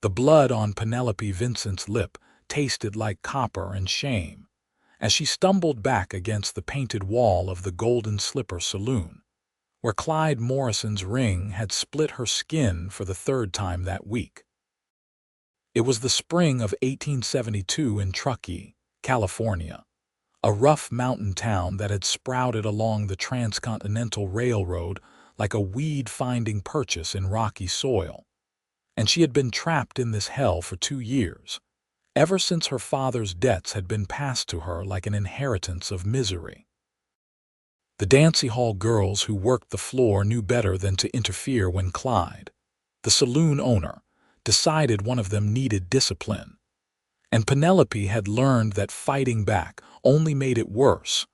The blood on Penelope Vincent's lip tasted like copper and shame as she stumbled back against the painted wall of the Golden Slipper Saloon, where Clyde Morrison's ring had split her skin for the third time that week. It was the spring of 1872 in Truckee, California, a rough mountain town that had sprouted along the transcontinental railroad like a weed-finding purchase in rocky soil. And she had been trapped in this hell for 2 years, ever since her father's debts had been passed to her like an inheritance of misery. The Dancehall girls who worked the floor knew better than to interfere when Clyde, the saloon owner, decided one of them needed discipline. And Penelope had learned that fighting back only made it worse,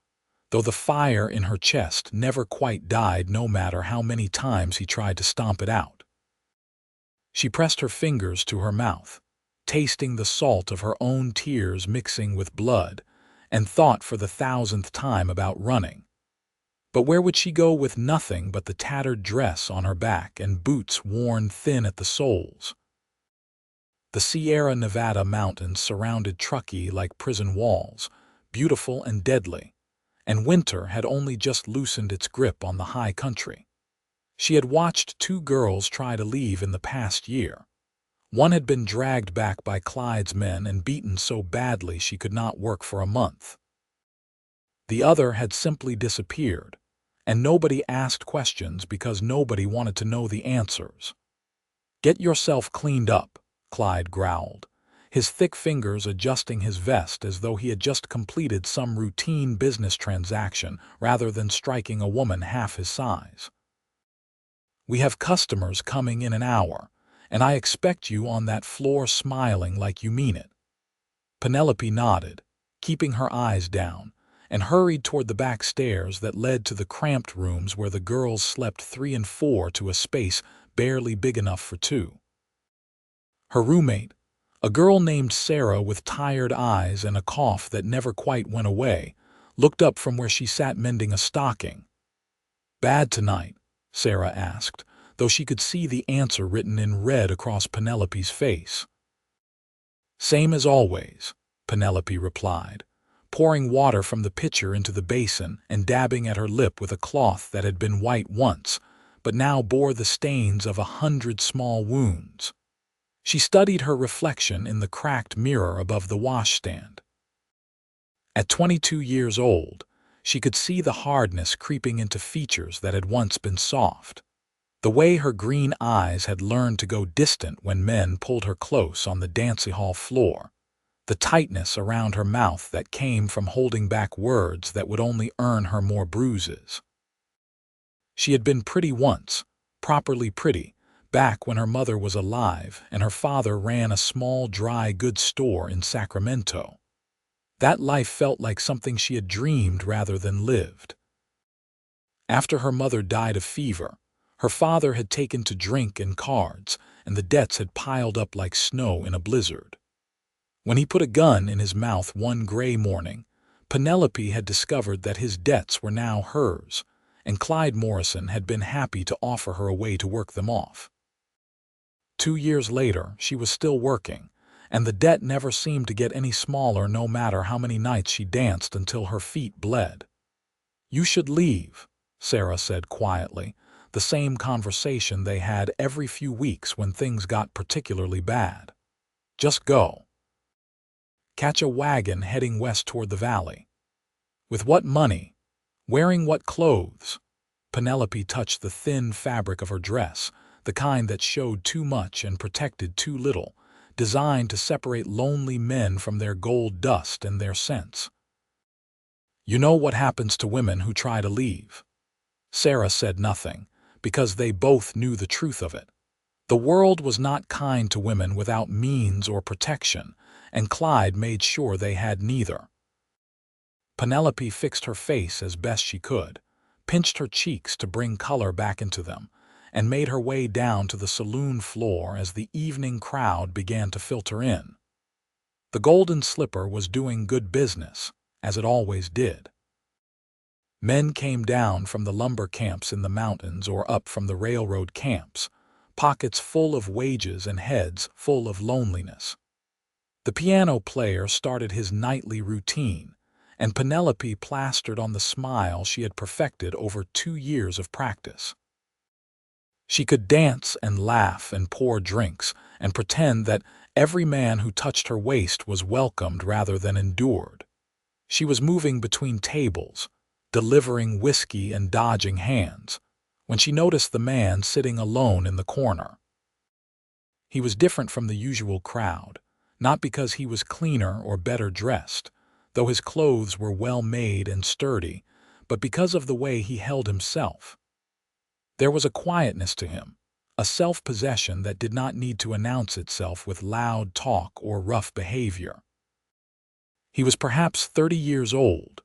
though the fire in her chest never quite died no matter how many times he tried to stomp it out. She pressed her fingers to her mouth, tasting the salt of her own tears mixing with blood, and thought for the 1,000th time about running. But where would she go with nothing but the tattered dress on her back and boots worn thin at the soles? The Sierra Nevada mountains surrounded Truckee like prison walls, beautiful and deadly, and winter had only just loosened its grip on the high country. She had watched 2 girls try to leave in the past year. One had been dragged back by Clyde's men and beaten so badly she could not work for a month. The other had simply disappeared, and nobody asked questions because nobody wanted to know the answers. "Get yourself cleaned up," Clyde growled, his thick fingers adjusting his vest as though he had just completed some routine business transaction rather than striking a woman half his size. "We have customers coming in an hour, and I expect you on that floor smiling like you mean it." Penelope nodded, keeping her eyes down, and hurried toward the back stairs that led to the cramped rooms where the girls slept 3 and 4 to a space barely big enough for 2. Her roommate, a girl named Sarah with tired eyes and a cough that never quite went away, looked up from where she sat mending a stocking. "Bad tonight?" Sarah asked, though she could see the answer written in red across Penelope's face. "Same as always," Penelope replied, pouring water from the pitcher into the basin and dabbing at her lip with a cloth that had been white once, but now bore the stains of 100 small wounds. She studied her reflection in the cracked mirror above the washstand. At 22 years old, she could see the hardness creeping into features that had once been soft. The way her green eyes had learned to go distant when men pulled her close on the Dancehall floor. The tightness around her mouth that came from holding back words that would only earn her more bruises. She had been pretty once, properly pretty, back when her mother was alive and her father ran a small dry goods store in Sacramento. That life felt like something she had dreamed rather than lived. After her mother died of fever, her father had taken to drink and cards, and the debts had piled up like snow in a blizzard. When he put a gun in his mouth one gray morning, Penelope had discovered that his debts were now hers, and Clyde Morrison had been happy to offer her a way to work them off. 2 years later, she was still working, and the debt never seemed to get any smaller no matter how many nights she danced until her feet bled. "You should leave," Sarah said quietly, the same conversation they had every few weeks when things got particularly bad. "Just go. Catch a wagon heading west toward the valley." "With what money? Wearing what clothes?" Penelope touched the thin fabric of her dress, the kind that showed too much and protected too little, designed to separate lonely men from their gold dust and their scents. "You know what happens to women who try to leave." Sarah said nothing, because they both knew the truth of it. The world was not kind to women without means or protection, and Clyde made sure they had neither. Penelope fixed her face as best she could, pinched her cheeks to bring color back into them, and made her way down to the saloon floor as the evening crowd began to filter in. The Golden Slipper was doing good business, as it always did. Men came down from the lumber camps in the mountains or up from the railroad camps, pockets full of wages and heads full of loneliness. The piano player started his nightly routine, and Penelope plastered on the smile she had perfected over 2 years of practice. She could dance and laugh and pour drinks and pretend that every man who touched her waist was welcomed rather than endured. She was moving between tables, delivering whiskey and dodging hands, when she noticed the man sitting alone in the corner. He was different from the usual crowd, not because he was cleaner or better dressed, though his clothes were well made and sturdy, but because of the way he held himself. There was a quietness to him, a self-possession that did not need to announce itself with loud talk or rough behavior. He was perhaps 30 years old,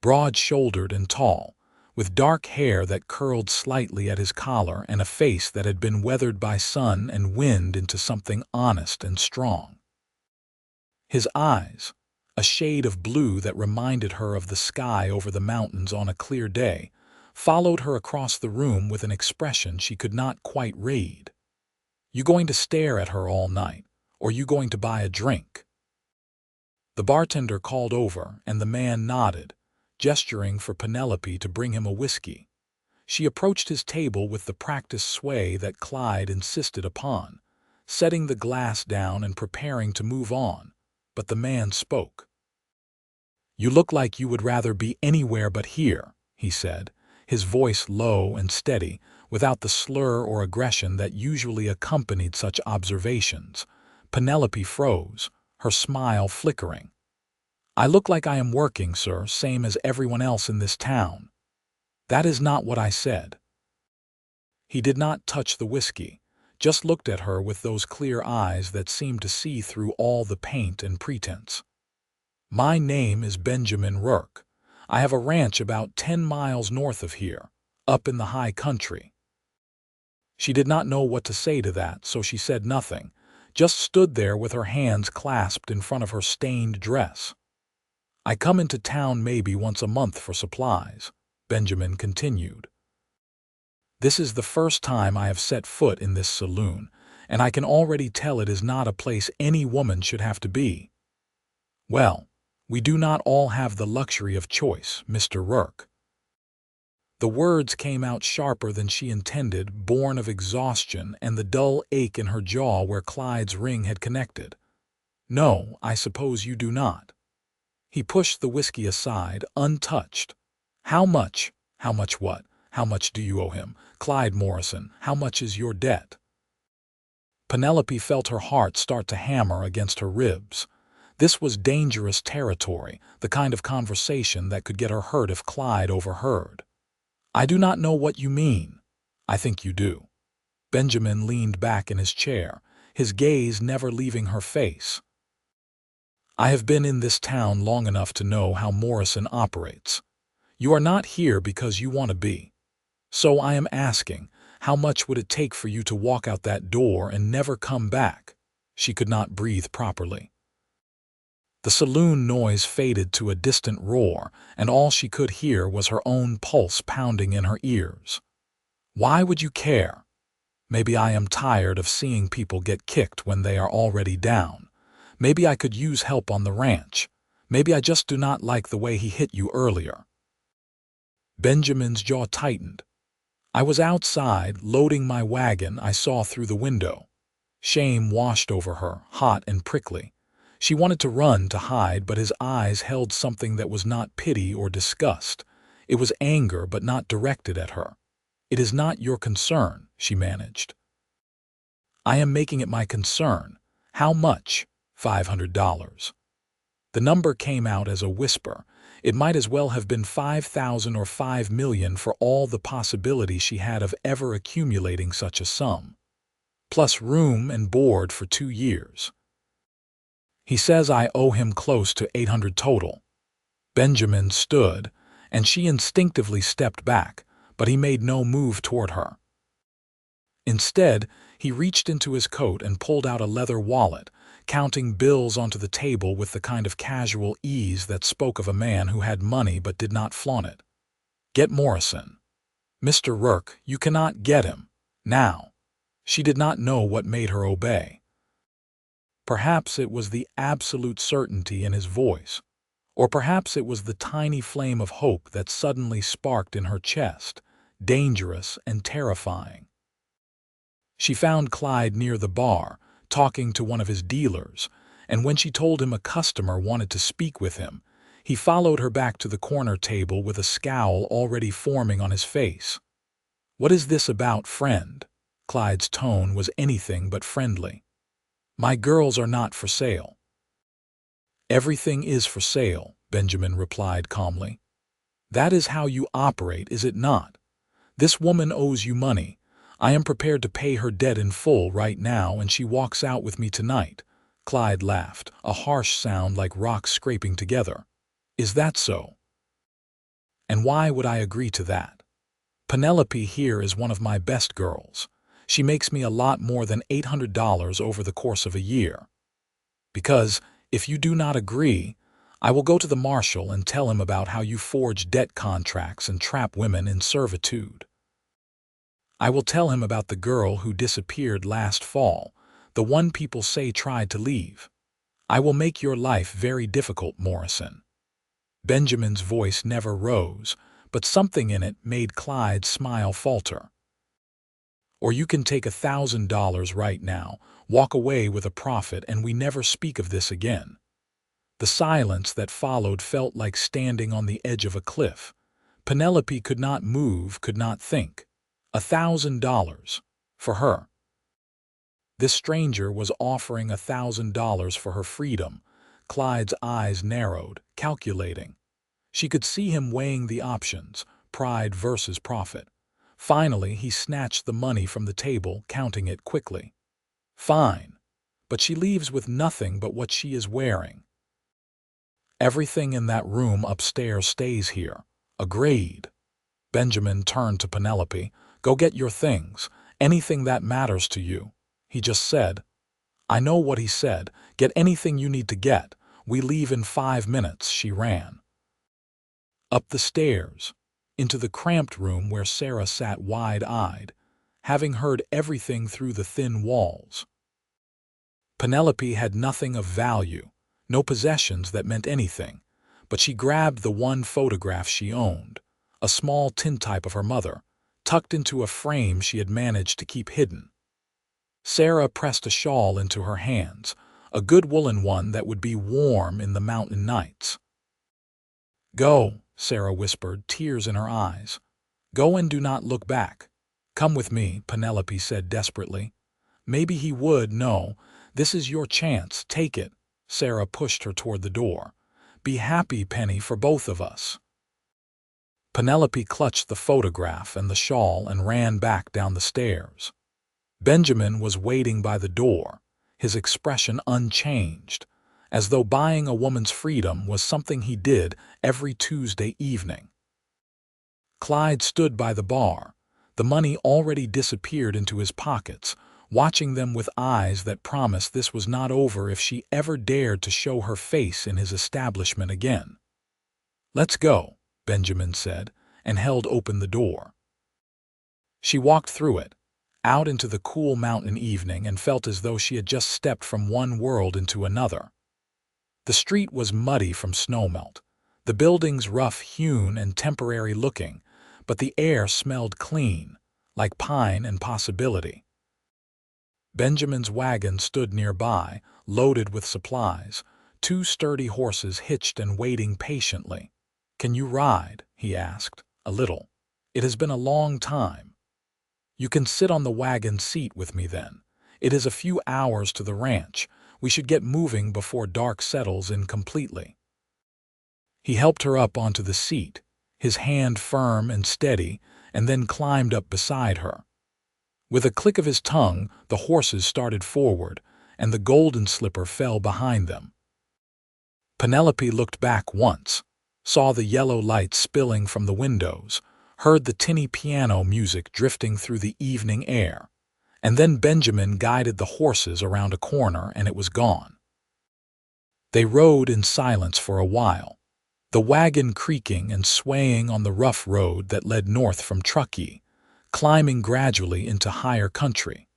broad-shouldered and tall, with dark hair that curled slightly at his collar and a face that had been weathered by sun and wind into something honest and strong. His eyes, a shade of blue that reminded her of the sky over the mountains on a clear day, followed her across the room with an expression she could not quite read. "You going to stare at her all night, or you going to buy a drink?" The bartender called over, and the man nodded, gesturing for Penelope to bring him a whiskey. She approached his table with the practiced sway that Clyde insisted upon, setting the glass down and preparing to move on, but the man spoke. "You look like you would rather be anywhere but here," he said, his voice low and steady, without the slur or aggression that usually accompanied such observations. Penelope froze, her smile flickering. "I look like I am working, sir, same as everyone else in this town." "That is not what I said." He did not touch the whiskey, just looked at her with those clear eyes that seemed to see through all the paint and pretense. "My name is Benjamin Rourke. I have a ranch about 10 miles north of here, up in the high country." She did not know what to say to that, so she said nothing, just stood there with her hands clasped in front of her stained dress. "I come into town maybe once a month for supplies," Benjamin continued. "This is the first time I have set foot in this saloon, and I can already tell it is not a place any woman should have to be. Well, we do not all have the luxury of choice, Mr. Rourke." The words came out sharper than she intended, born of exhaustion and the dull ache in her jaw where Clyde's ring had connected. "No, I suppose you do not." He pushed the whiskey aside, untouched. "How much? How much what? How much do you owe him? Clyde Morrison, how much is your debt?" Penelope felt her heart start to hammer against her ribs. This was dangerous territory, the kind of conversation that could get her hurt if Clyde overheard. "I do not know what you mean." "I think you do." Benjamin leaned back in his chair, his gaze never leaving her face. "I have been in this town long enough to know how Morrison operates. You are not here because you want to be. So I am asking, how much would it take for you to walk out that door and never come back?" She could not breathe properly. The saloon noise faded to a distant roar, and all she could hear was her own pulse pounding in her ears. "Why would you care? Maybe I am tired of seeing people get kicked when they are already down. Maybe I could use help on the ranch. Maybe I just do not like the way he hit you earlier." Benjamin's jaw tightened. "I was outside, loading my wagon. I saw through the window." Shame washed over her, hot and prickly. She wanted to run to hide, but his eyes held something that was not pity or disgust. It was anger, but not directed at her. "It is not your concern," she managed. "I am making it my concern. How much?" $500. The number came out as a whisper. It might as well have been 5,000 or 5 million for all the possibility she had of ever accumulating such a sum. Plus room and board for 2 years. "He says I owe him close to 800 total." Benjamin stood, and she instinctively stepped back, but he made no move toward her. Instead, he reached into his coat and pulled out a leather wallet, counting bills onto the table with the kind of casual ease that spoke of a man who had money but did not flaunt it. "Get Morrison." "Mr. Rourke, you cannot get him. Now." She did not know what made her obey. Perhaps it was the absolute certainty in his voice, or perhaps it was the tiny flame of hope that suddenly sparked in her chest, dangerous and terrifying. She found Clyde near the bar, talking to one of his dealers, and when she told him a customer wanted to speak with him, he followed her back to the corner table with a scowl already forming on his face. "What is this about, friend?" Clyde's tone was anything but friendly. "My girls are not for sale." "Everything is for sale," Benjamin replied calmly. "That is how you operate, is it not? This woman owes you money. I am prepared to pay her debt in full right now, and she walks out with me tonight." Clyde laughed, a harsh sound like rocks scraping together. "Is that so? And why would I agree to that? Penelope here is one of my best girls. She makes me a lot more than $800 over the course of a year. Because, if you do not agree, I will go to the marshal and tell him about how you forge debt contracts and trap women in servitude. I will tell him about the girl who disappeared last fall, the one people say tried to leave. I will make your life very difficult, Morrison." Benjamin's voice never rose, but something in it made Clyde's smile falter. "Or you can take $1,000 right now, walk away with a profit, and we never speak of this again." The silence that followed felt like standing on the edge of a cliff. Penelope could not move, could not think. $1,000 for her. This stranger was offering $1,000 for her freedom. Clyde's eyes narrowed, calculating. She could see him weighing the options, pride versus profit. Finally, he snatched the money from the table, counting it quickly. "Fine, but she leaves with nothing but what she is wearing. Everything in that room upstairs stays here." "Agreed." Benjamin turned to Penelope. "Go get your things, anything that matters to you." He just said. "I know what he said. Get anything you need to get. We leave in 5 minutes," she ran. Up the stairs, into the cramped room where Sarah sat wide-eyed, having heard everything through the thin walls. Penelope had nothing of value, no possessions that meant anything, but she grabbed the one photograph she owned, a small tintype of her mother, tucked into a frame she had managed to keep hidden. Sarah pressed a shawl into her hands, a good woolen one that would be warm in the mountain nights. "Go," Sarah whispered, tears in her eyes. "Go and do not look back." "Come with me," Penelope said desperately. "Maybe he would. No, this is your chance. Take it." Sarah pushed her toward the door. "Be happy, Penny, for both of us." Penelope clutched the photograph and the shawl and ran back down the stairs. Benjamin was waiting by the door, his expression unchanged, as though buying a woman's freedom was something he did every Tuesday evening. Clyde stood by the bar, the money already disappeared into his pockets, watching them with eyes that promised this was not over if she ever dared to show her face in his establishment again. "Let's go," Benjamin said, and held open the door. She walked through it, out into the cool mountain evening, and felt as though she had just stepped from one world into another. The street was muddy from snowmelt, the buildings rough-hewn and temporary-looking, but the air smelled clean, like pine and possibility. Benjamin's wagon stood nearby, loaded with supplies, 2 sturdy horses hitched and waiting patiently. "Can you ride?" he asked. "A little. It has been a long time." "You can sit on the wagon seat with me then. It is a few hours to the ranch. We should get moving before dark settles in completely." He helped her up onto the seat, his hand firm and steady, and then climbed up beside her. With a click of his tongue, the horses started forward, and the Golden Slipper fell behind them. Penelope looked back once, saw the yellow light spilling from the windows, heard the tinny piano music drifting through the evening air, and then Benjamin guided the horses around a corner and it was gone. They rode in silence for a while, the wagon creaking and swaying on the rough road that led north from Truckee, climbing gradually into higher country.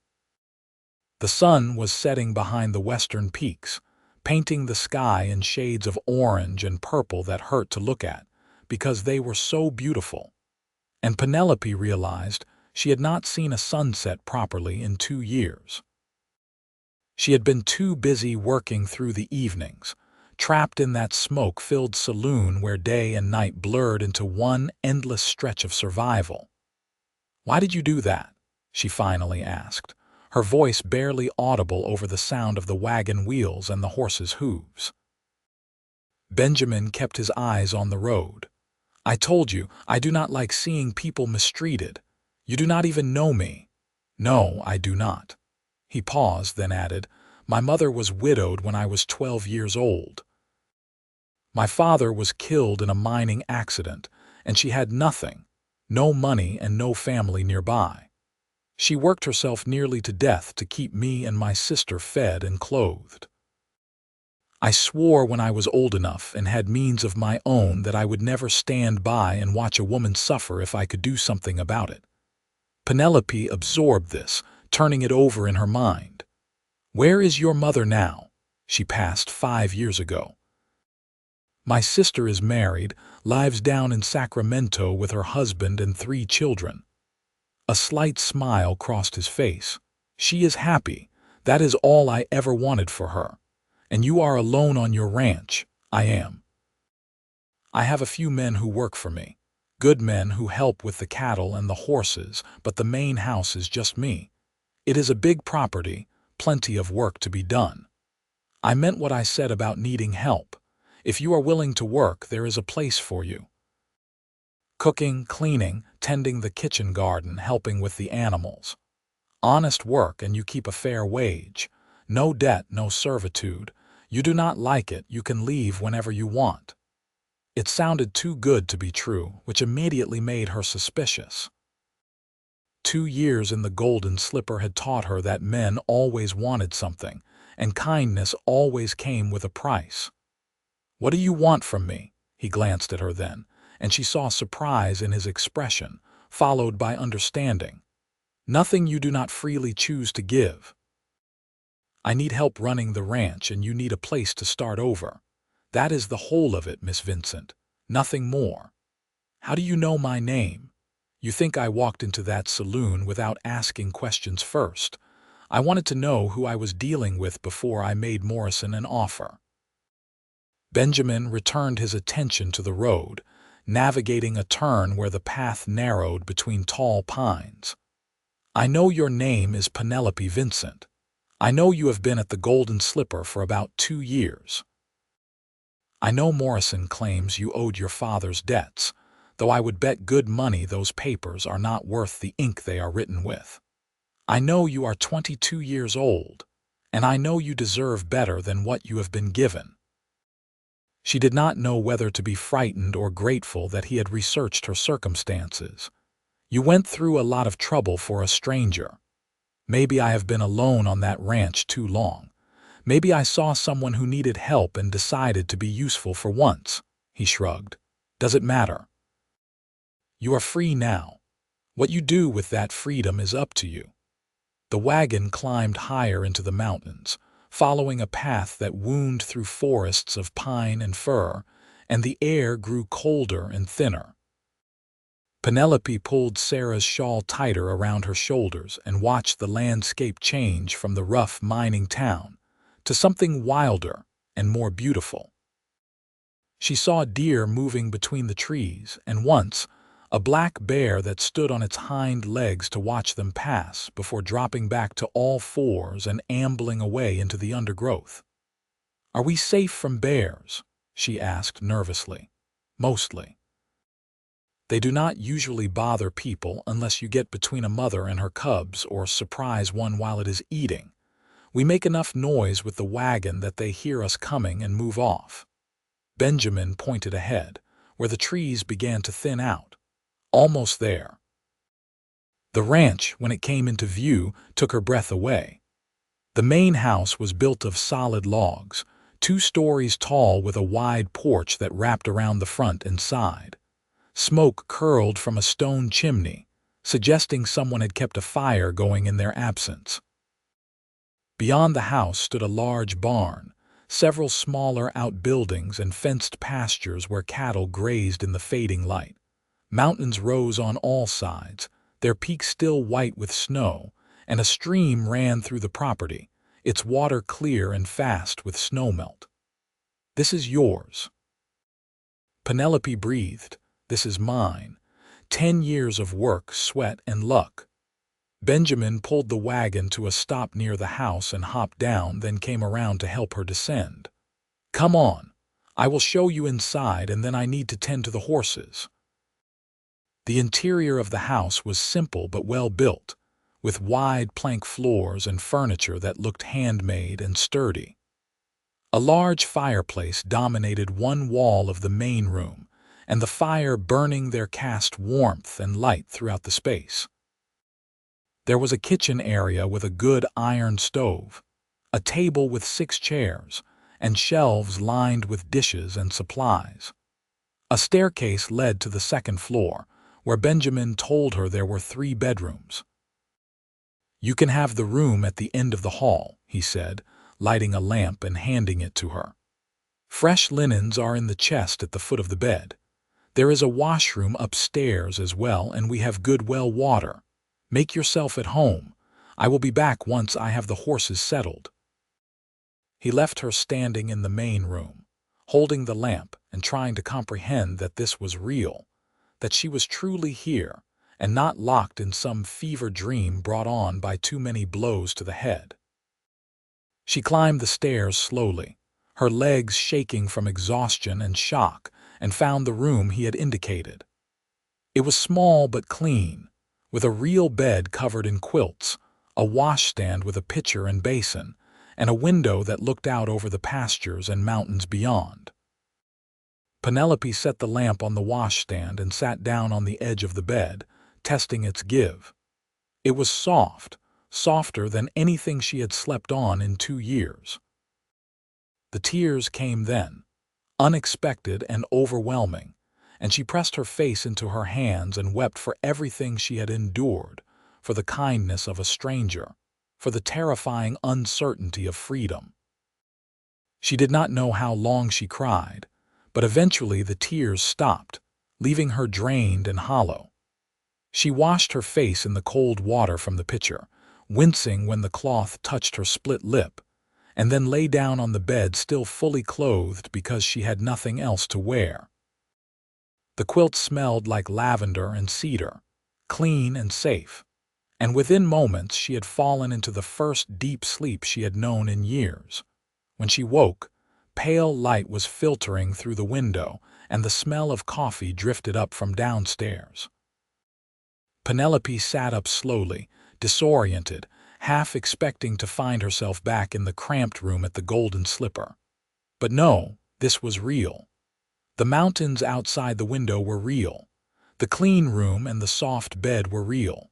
The sun was setting behind the western peaks, painting the sky in shades of orange and purple that hurt to look at, because they were so beautiful. And Penelope realized she had not seen a sunset properly in 2 years. She had been too busy working through the evenings, trapped in that smoke-filled saloon where day and night blurred into one endless stretch of survival. "Why did you do that?" she finally asked, her voice barely audible over the sound of the wagon wheels and the horses' hooves. Benjamin kept his eyes on the road. "I told you, I do not like seeing people mistreated. You do not even know me." "No, I do not." He paused, then added, "My mother was widowed when I was 12 years old. My father was killed in a mining accident, and she had nothing, no money and no family nearby. She worked herself nearly to death to keep me and my sister fed and clothed. I swore when I was old enough and had means of my own that I would never stand by and watch a woman suffer if I could do something about it." Penelope absorbed this, turning it over in her mind. "Where is your mother now?" "She passed 5 years ago." "My sister is married, lives down in Sacramento with her husband and 3 children." A slight smile crossed his face. "She is happy. That is all I ever wanted for her. And you are alone on your ranch." "I am. I have a few men who work for me. Good men who help with the cattle and the horses, but the main house is just me. It is a big property, plenty of work to be done. I meant what I said about needing help. If you are willing to work, there is a place for you. Cooking, cleaning, tending the kitchen garden, helping with the animals. Honest work, and you keep a fair wage. No debt, no servitude. You do not like it, you can leave whenever you want." It sounded too good to be true, which immediately made her suspicious. 2 years in the Golden Slipper had taught her that men always wanted something, and kindness always came with a price. "What do you want from me?" He glanced at her then, and she saw surprise in his expression, followed by understanding. "Nothing you do not freely choose to give. I need help running the ranch, and you need a place to start over. That is the whole of it, Miss Vincent. Nothing more. How do you know my name? You think I walked into that saloon without asking questions first? I wanted to know who I was dealing with before I made Morrison an offer." Benjamin returned his attention to the road, navigating a turn where the path narrowed between tall pines. "I know your name is Penelope Vincent. I know you have been at the Golden Slipper for about 2 years. I know Morrison claims you owed your father's debts, though I would bet good money those papers are not worth the ink they are written with. I know you are 22 years old, and I know you deserve better than what you have been given." She did not know whether to be frightened or grateful that he had researched her circumstances. "You went through a lot of trouble for a stranger. Maybe I have been alone on that ranch too long. Maybe I saw someone who needed help and decided to be useful for once." He shrugged. "Does it matter? You are free now. What you do with that freedom is up to you." The wagon climbed higher into the mountains, following a path that wound through forests of pine and fir, and the air grew colder and thinner. Penelope pulled Sarah's shawl tighter around her shoulders and watched the landscape change from the rough mining town to something wilder and more beautiful. She saw deer moving between the trees, and once, a black bear that stood on its hind legs to watch them pass before dropping back to all fours and ambling away into the undergrowth. "Are we safe from bears?" she asked nervously. "Mostly. They do not usually bother people unless you get between a mother and her cubs or surprise one while it is eating. We make enough noise with the wagon that they hear us coming and move off." Benjamin pointed ahead, where the trees began to thin out. "Almost there." The ranch, when it came into view, took her breath away. The main house was built of solid logs, 2 stories tall with a wide porch that wrapped around the front and side. Smoke curled from a stone chimney, suggesting someone had kept a fire going in their absence. Beyond the house stood a large barn, several smaller outbuildings and fenced pastures where cattle grazed in the fading light. Mountains rose on all sides, their peaks still white with snow, and a stream ran through the property, its water clear and fast with snowmelt. "This is yours." Penelope breathed. "This is mine. 10 years of work, sweat, and luck." Benjamin pulled the wagon to a stop near the house and hopped down, then came around to help her descend. "Come on. I will show you inside, and then I need to tend to the horses." The interior of the house was simple but well built, with wide plank floors and furniture that looked handmade and sturdy. A large fireplace dominated one wall of the main room, and the fire burning there cast warmth and light throughout the space. There was a kitchen area with a good iron stove, a table with 6 chairs, and shelves lined with dishes and supplies. A staircase led to the second floor, where Benjamin told her there were 3 bedrooms. "You can have the room at the end of the hall," he said, lighting a lamp and handing it to her. "Fresh linens are in the chest at the foot of the bed. There is a washroom upstairs as well, and we have good well water. Make yourself at home. I will be back once I have the horses settled." He left her standing in the main room, holding the lamp and trying to comprehend that this was real, that she was truly here and not locked in some fever dream brought on by too many blows to the head. She climbed the stairs slowly, her legs shaking from exhaustion and shock, and found the room he had indicated. It was small but clean, with a real bed covered in quilts, a washstand with a pitcher and basin, and a window that looked out over the pastures and mountains beyond. Penelope set the lamp on the washstand and sat down on the edge of the bed, testing its give. It was soft, softer than anything she had slept on in 2 years. The tears came then, unexpected and overwhelming, and she pressed her face into her hands and wept for everything she had endured, for the kindness of a stranger, for the terrifying uncertainty of freedom. She did not know how long she cried, but eventually the tears stopped, leaving her drained and hollow. She washed her face in the cold water from the pitcher, wincing when the cloth touched her split lip, and then lay down on the bed still fully clothed because she had nothing else to wear. The quilt smelled like lavender and cedar, clean and safe, and within moments she had fallen into the first deep sleep she had known in years. When she woke, pale light was filtering through the window, and the smell of coffee drifted up from downstairs. Penelope sat up slowly, disoriented, half expecting to find herself back in the cramped room at the Golden Slipper. But no, this was real. The mountains outside the window were real. The clean room and the soft bed were real.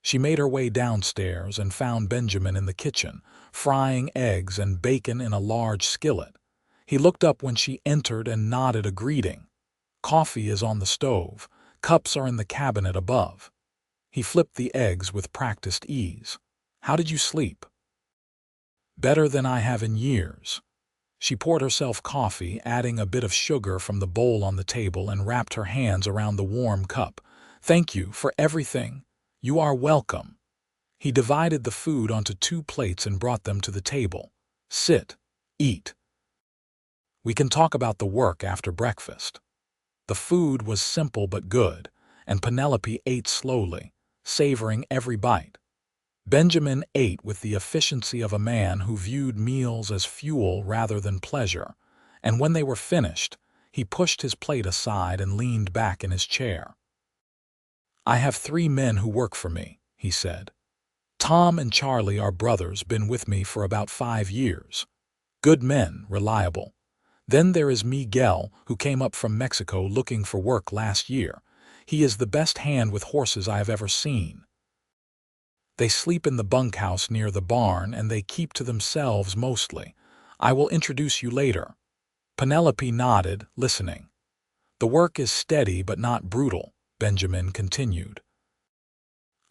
She made her way downstairs and found Benjamin in the kitchen, frying eggs and bacon in a large skillet. He looked up when she entered and nodded a greeting. "Coffee is on the stove. Cups are in the cabinet above." He flipped the eggs with practiced ease. "How did you sleep?" "Better than I have in years." She poured herself coffee, adding a bit of sugar from the bowl on the table, and wrapped her hands around the warm cup. "Thank you for everything. You are welcome." He divided the food onto 2 plates and brought them to the table. "Sit. Eat. We can talk about the work after breakfast." The food was simple but good, and Penelope ate slowly, savoring every bite. Benjamin ate with the efficiency of a man who viewed meals as fuel rather than pleasure, and when they were finished, he pushed his plate aside and leaned back in his chair. "I have 3 men who work for me," he said. "Tom and Charlie are brothers, been with me for about 5 years. Good men, reliable. Then there is Miguel, who came up from Mexico looking for work last year. He is the best hand with horses I have ever seen. They sleep in the bunkhouse near the barn, and they keep to themselves mostly. I will introduce you later." Penelope nodded, listening. "The work is steady but not brutal," Benjamin continued.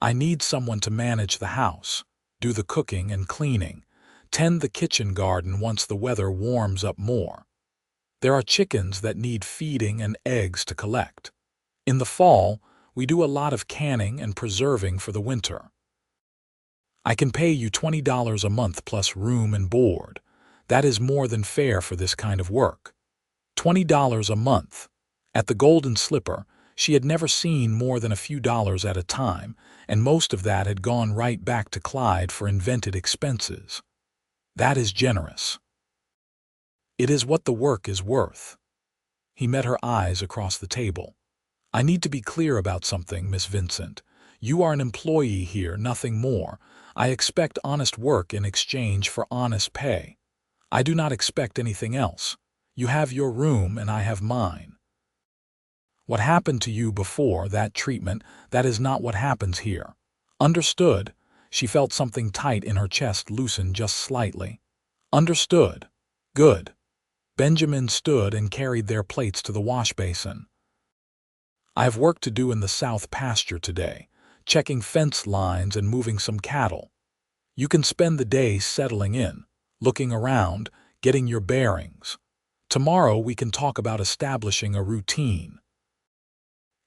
"I need someone to manage the house. do the cooking and cleaning, tend the kitchen garden once the weather warms up more. There are chickens that need feeding and eggs to collect. In the fall, we do a lot of canning and preserving for the winter. I can pay you $20 a month plus room and board. That is more than fair for this kind of work. $20 a month. At the Golden Slipper, she had never seen more than a few dollars at a time, and most of that had gone right back to Clyde for invented expenses. That is generous. It is what the work is worth. He met her eyes across the table. I need to be clear about something, Miss Vincent. You are an employee here, nothing more. I expect honest work in exchange for honest pay. I do not expect anything else. You have your room and I have mine. What happened to you before that treatment, that is not what happens here. Understood? She felt something tight in her chest loosen just slightly. Understood. Good. Benjamin stood and carried their plates to the wash basin. I have work to do in the south pasture today, checking fence lines and moving some cattle. You can spend the day settling in, looking around, getting your bearings. Tomorrow we can talk about establishing a routine.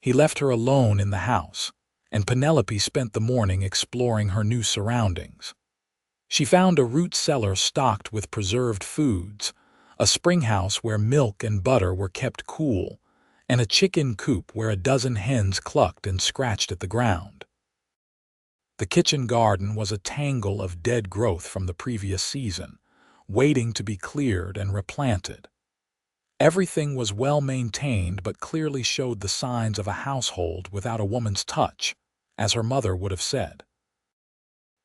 He left her alone in the house, and Penelope spent the morning exploring her new surroundings. She found a root cellar stocked with preserved foods, a springhouse where milk and butter were kept cool, and a chicken coop where a dozen hens clucked and scratched at the ground. The kitchen garden was a tangle of dead growth from the previous season, waiting to be cleared and replanted. Everything was well maintained but clearly showed the signs of a household without a woman's touch, as her mother would have said.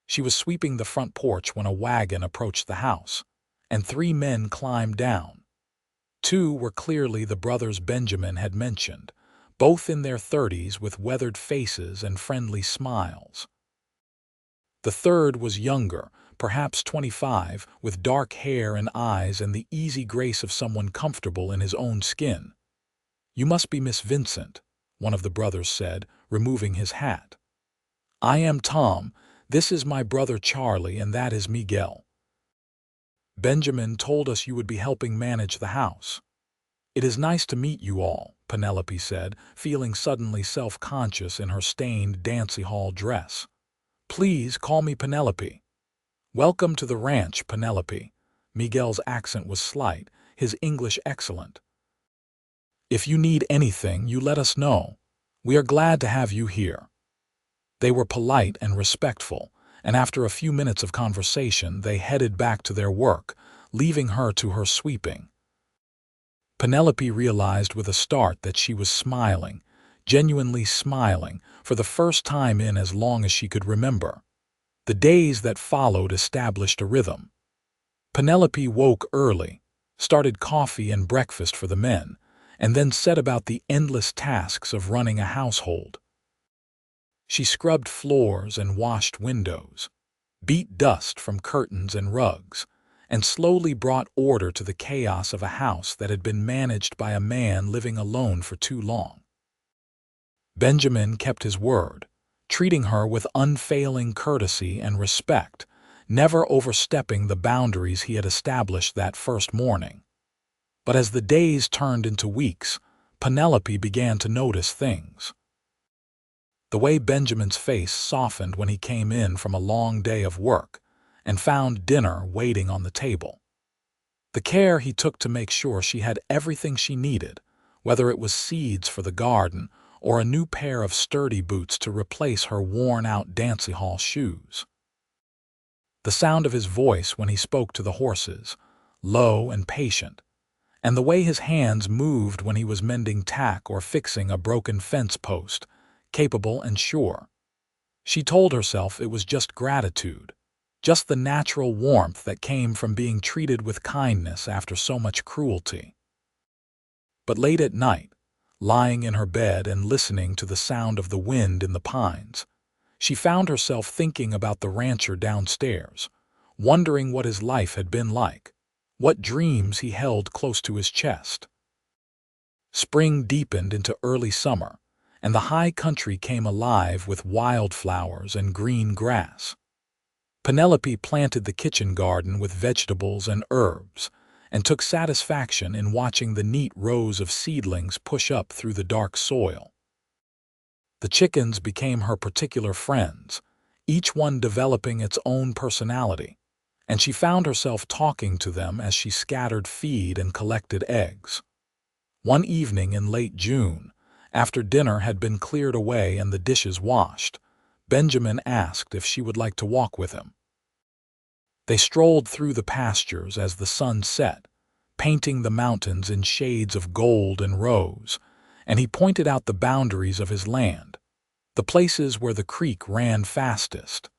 She was sweeping the front porch when a wagon approached the house, and 3 men climbed down. 2 were clearly the brothers Benjamin had mentioned, both in their 30s with weathered faces and friendly smiles. The third was younger, perhaps 25, with dark hair and eyes and the easy grace of someone comfortable in his own skin. "You must be Miss Vincent," one of the brothers said, removing his hat. "I am Tom. This is my brother Charlie, and that is Miguel. Benjamin told us you would be helping manage the house." "It is nice to meet you all," Penelope said, feeling suddenly self-conscious in her stained Dancehall dress. "Please call me Penelope." "Welcome to the ranch, Penelope." Miguel's accent was slight, his English excellent. "If you need anything, you let us know. We are glad to have you here." They were polite and respectful, and after a few minutes of conversation, they headed back to their work, leaving her to her sweeping. Penelope realized with a start that she was smiling, genuinely smiling, for the first time in as long as she could remember. The days that followed established a rhythm. Penelope woke early, started coffee and breakfast for the men, and then set about the endless tasks of running a household. She scrubbed floors and washed windows, beat dust from curtains and rugs, and slowly brought order to the chaos of a house that had been managed by a man living alone for too long. Benjamin kept his word, treating her with unfailing courtesy and respect, never overstepping the boundaries he had established that first morning. But as the days turned into weeks, Penelope began to notice things. The way Benjamin's face softened when he came in from a long day of work and found dinner waiting on the table. The care he took to make sure she had everything she needed, whether it was seeds for the garden or a new pair of sturdy boots to replace her worn-out Dancehall shoes. The sound of his voice when he spoke to the horses, low and patient, and the way his hands moved when he was mending tack or fixing a broken fence post, capable and sure. She told herself it was just gratitude, just the natural warmth that came from being treated with kindness after so much cruelty. But late at night, lying in her bed and listening to the sound of the wind in the pines, she found herself thinking about the rancher downstairs, wondering what his life had been like, what dreams he held close to his chest. Spring deepened into early summer, and the high country came alive with wildflowers and green grass. Penelope planted the kitchen garden with vegetables and herbs, and took satisfaction in watching the neat rows of seedlings push up through the dark soil. The chickens became her particular friends, each one developing its own personality, and she found herself talking to them as she scattered feed and collected eggs. One evening in late June, after dinner had been cleared away and the dishes washed, Benjamin asked if she would like to walk with him. They strolled through the pastures as the sun set, painting the mountains in shades of gold and rose, and he pointed out the boundaries of his land, the places where the creek ran fastest,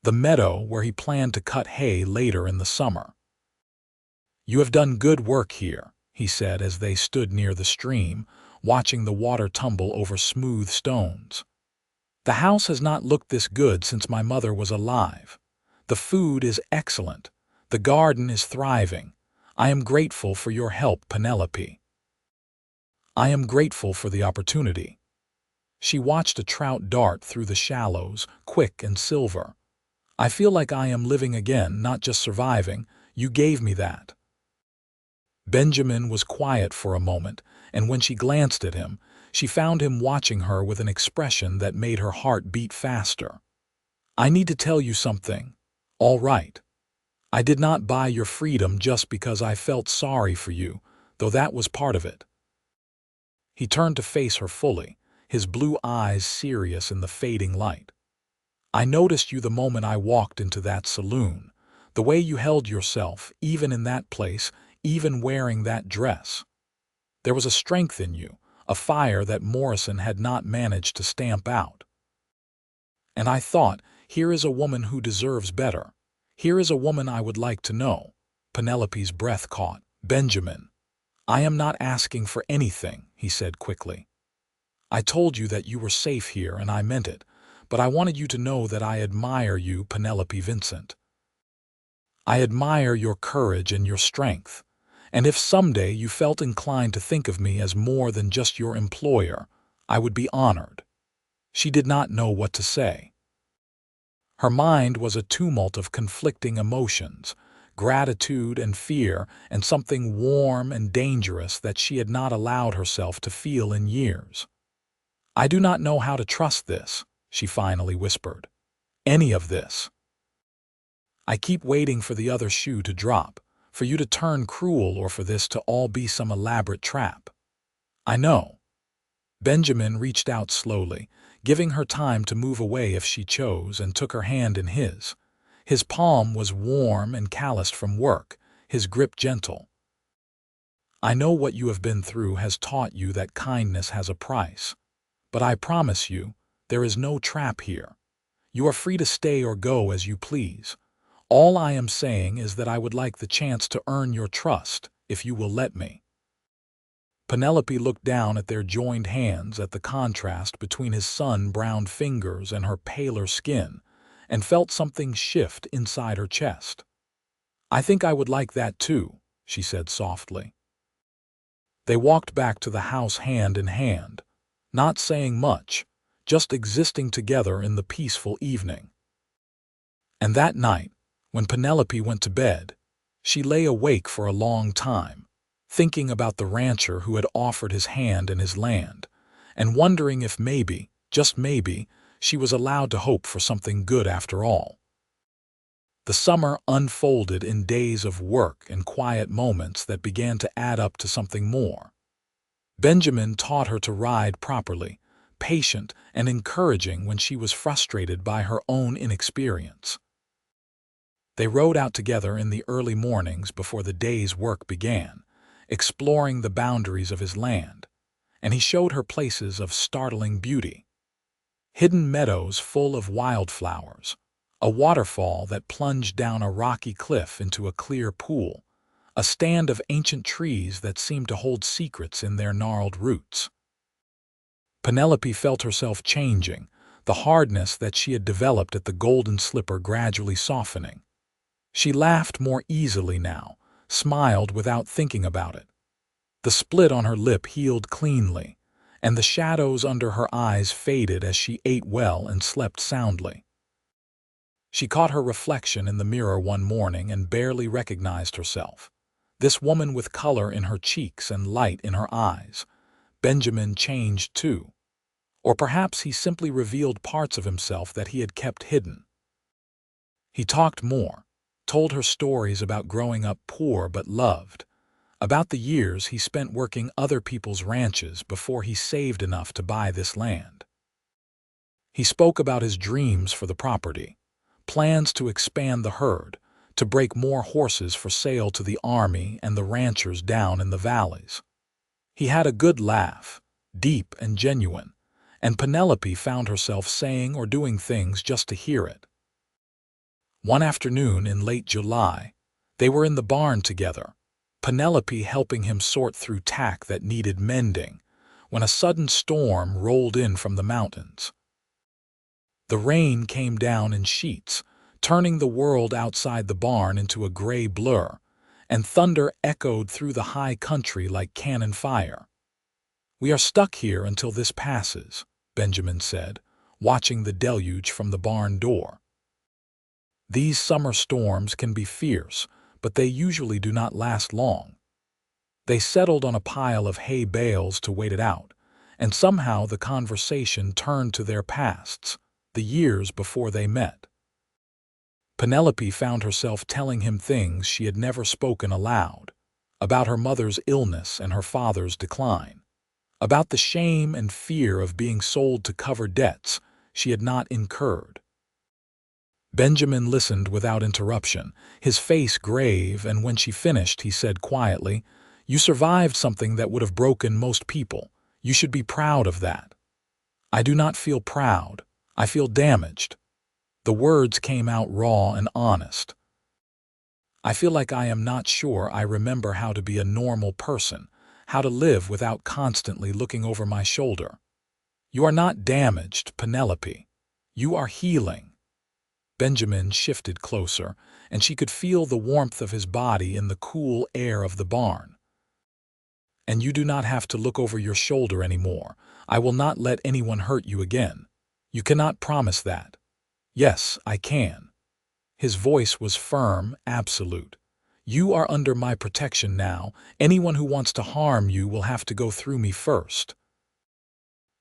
the meadow where he planned to cut hay later in the summer. "You have done good work here," he said as they stood near the stream, watching the water tumble over smooth stones. "The house has not looked this good since my mother was alive. The food is excellent. The garden is thriving. I am grateful for your help, Penelope." "I am grateful for the opportunity." She watched a trout dart through the shallows, quick and silver. "I feel like I am living again, not just surviving. You gave me that." Benjamin was quiet for a moment, and when she glanced at him, she found him watching her with an expression that made her heart beat faster. "I need to tell you something. All right. I did not buy your freedom just because I felt sorry for you, though that was part of it." He turned to face her fully, his blue eyes serious in the fading light. "I noticed you the moment I walked into that saloon, the way you held yourself, even in that place, even wearing that dress. There was a strength in you, a fire that Morrison had not managed to stamp out. And I thought, here is a woman who deserves better. Here is a woman I would like to know." Penelope's breath caught. "Benjamin, I am not asking for anything," he said quickly. "I told you that you were safe here, and I meant it, but I wanted you to know that I admire you, Penelope Vincent. I admire your courage and your strength, and if someday you felt inclined to think of me as more than just your employer, I would be honored." She did not know what to say. Her mind was a tumult of conflicting emotions, gratitude and fear, and something warm and dangerous that she had not allowed herself to feel in years. "I do not know how to trust this," she finally whispered. "Any of this. I keep waiting for the other shoe to drop, for you to turn cruel or for this to all be some elaborate trap. I know." Benjamin reached out slowly, giving her time to move away if she chose, and took her hand in his. His palm was warm and calloused from work, his grip gentle. "I know what you have been through has taught you that kindness has a price. But I promise you, there is no trap here. You are free to stay or go as you please. All I am saying is that I would like the chance to earn your trust, if you will let me." Penelope looked down at their joined hands, at the contrast between his sun-browned fingers and her paler skin, and felt something shift inside her chest. "I think I would like that too," she said softly. They walked back to the house hand in hand, not saying much, just existing together in the peaceful evening. And that night, when Penelope went to bed, she lay awake for a long time, thinking about the rancher who had offered his hand and his land, and wondering if maybe, just maybe, she was allowed to hope for something good after all. The summer unfolded in days of work and quiet moments that began to add up to something more. Benjamin taught her to ride properly, patient and encouraging when she was frustrated by her own inexperience. They rode out together in the early mornings before the day's work began, exploring the boundaries of his land, and he showed her places of startling beauty. Hidden meadows full of wildflowers, a waterfall that plunged down a rocky cliff into a clear pool, a stand of ancient trees that seemed to hold secrets in their gnarled roots. Penelope felt herself changing, the hardness that she had developed at the Golden Slipper gradually softening. She laughed more easily now, smiled without thinking about it. The split on her lip healed cleanly, and the shadows under her eyes faded as she ate well and slept soundly. She caught her reflection in the mirror one morning and barely recognized herself. This woman with color in her cheeks and light in her eyes. Benjamin changed too. Or perhaps he simply revealed parts of himself that he had kept hidden. He talked more, told her stories about growing up poor but loved, about the years he spent working other people's ranches before he saved enough to buy this land. He spoke about his dreams for the property, plans to expand the herd, to break more horses for sale to the army and the ranchers down in the valleys. He had a good laugh, deep and genuine, and Penelope found herself saying or doing things just to hear it. One afternoon in late July, they were in the barn together, Penelope helping him sort through tack that needed mending, when a sudden storm rolled in from the mountains. The rain came down in sheets, turning the world outside the barn into a gray blur, and thunder echoed through the high country like cannon fire. "We are stuck here until this passes," Benjamin said, watching the deluge from the barn door. "These summer storms can be fierce, but they usually do not last long." They settled on a pile of hay bales to wait it out, and somehow the conversation turned to their pasts, the years before they met. Penelope found herself telling him things she had never spoken aloud, about her mother's illness and her father's decline, about the shame and fear of being sold to cover debts she had not incurred. Benjamin listened without interruption, his face grave, and when she finished he said quietly, "You survived something that would have broken most people. You should be proud of that." "I do not feel proud. I feel damaged." The words came out raw and honest. "I feel like I am not sure I remember how to be a normal person, how to live without constantly looking over my shoulder." "You are not damaged, Penelope. You are healing." Benjamin shifted closer, and she could feel the warmth of his body in the cool air of the barn. "And you do not have to look over your shoulder anymore. I will not let anyone hurt you again. You cannot promise that." "Yes, I can." His voice was firm, absolute. "You are under my protection now. Anyone who wants to harm you will have to go through me first."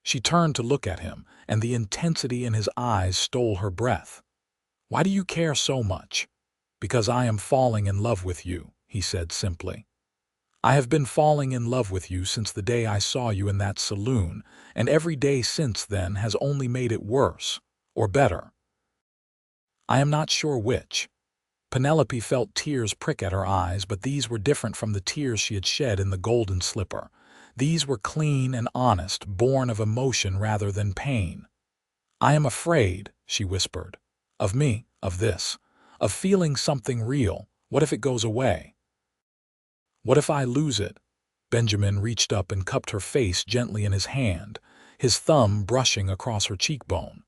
She turned to look at him, and the intensity in his eyes stole her breath. "Why do you care so much?" "Because I am falling in love with you," he said simply. "I have been falling in love with you since the day I saw you in that saloon, and every day since then has only made it worse, or better. I am not sure which." Penelope felt tears prick at her eyes, but these were different from the tears she had shed in the Golden Slipper. These were clean and honest, born of emotion rather than pain. "I am afraid," she whispered. "Of me, of this, of feeling something real. What if it goes away? What if I lose it?" Benjamin reached up and cupped her face gently in his hand, his thumb brushing across her cheekbone.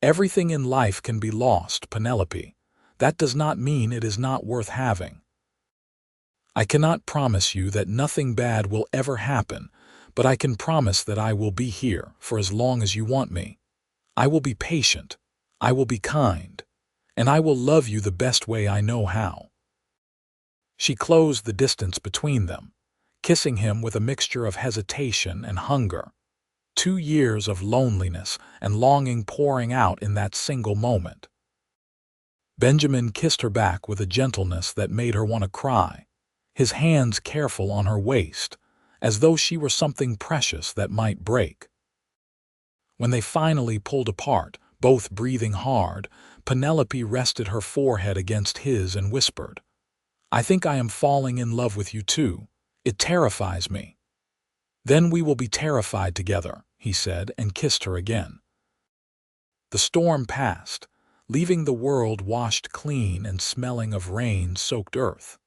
"Everything in life can be lost, Penelope. That does not mean it is not worth having. I cannot promise you that nothing bad will ever happen, but I can promise that I will be here for as long as you want me. I will be patient. I will be kind. And I will love you the best way I know how." She closed the distance between them, kissing him with a mixture of hesitation and hunger. 2 years of loneliness and longing pouring out in that single moment. Benjamin kissed her back with a gentleness that made her want to cry, his hands careful on her waist, as though she were something precious that might break. When they finally pulled apart, both breathing hard, Penelope rested her forehead against his and whispered, "I think I am falling in love with you too. It terrifies me." "Then we will be terrified together," he said, and kissed her again. The storm passed, leaving the world washed clean and smelling of rain-soaked earth.